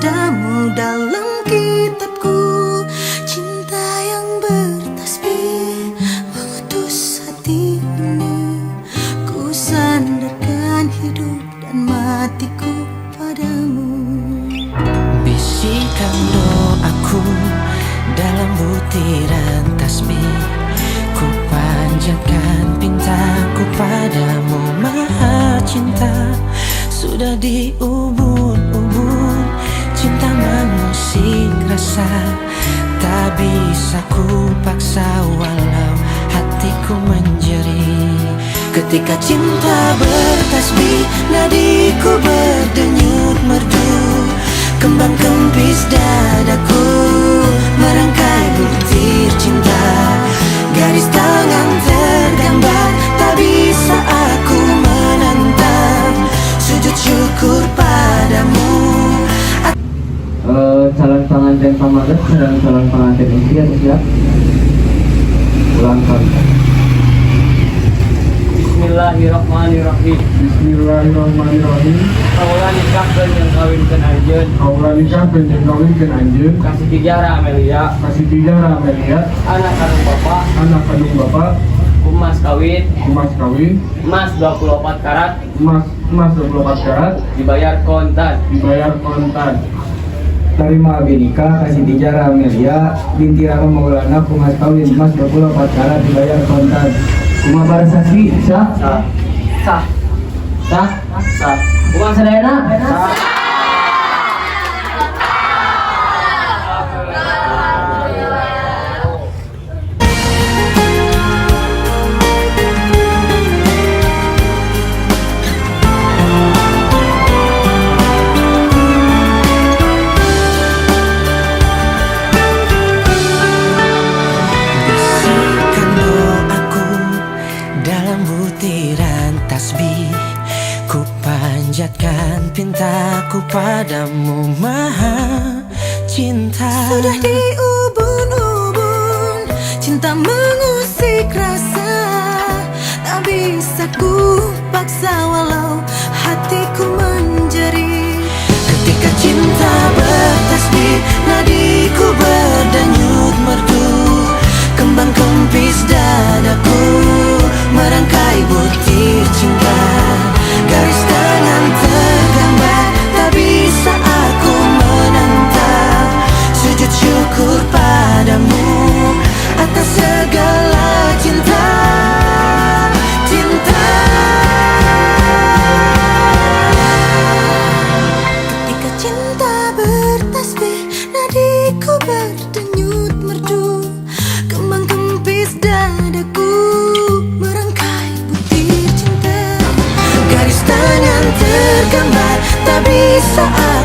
padamu dalam kitabku. Cinta yang bertasbih mengutus hati ini. Ku sandarkan hidup dan matiku padamu. Bisikan doaku dalam butiran tasbih. Ku panjatkan pintaku padamu Maha Cinta. Sudah diubun-ubun cinta mengusik rasa. Tak bisa ku paksa walau hatiku menjerit. Ketika cinta bertasbih, nadiku berdenyut merdu. Kembang kempis dadaku merangkai butir cinta. Garis tangan tergambar, tak bisa aku menentang. Sujud syukur padamu. Calon pengantin pamaret dan calon pengantin istri yang siap ulang tahun. Bismillahirrahmanirrahim. Bismillahirrahmanirrahim. Aula nikahkeun jeung kawinkeun anjeun. Aula nikahkeun jeung kawinkeun anjeun. Kasih Tijara Amelia. Kasih Tijara Amelia. Anak kandung bapak. Anak kandung bapak. Emas kawin. Emas kawin. Emas 24 karat. Emas 24 karat. Dibayar kontan. Dibayar kontan. Tarima abi nikah kasih Tijara Amelia binti Rama Maulana kumas kawin emas 24 karat dibayar kontan. Kumaha bara saksi sah? Sah. Sah. Sah. Sah. Kumaha sadayana? Bisikan doaku dalam butiran tasbih. Ku panjatkan pintaku padamu Maha Cinta. Sudah diubun-ubun cinta mengusik rasa. Tak bisa ku paksa walau hatiku menjerit. Ketika cinta bertasbih, nadiku berdenyut merdu. Kembang kempis dadaku merangkai butir cinta. Garis tangan tergambar, tak bisa aku menentang. Sujud syukur padamu atas segala cinta. Cinta. Ketika cinta bertasbih, nadiku berdenyut merdu. Kembang kempis dadaku merangkai butir cinta. Garis tangan tergambar, tak bisa aku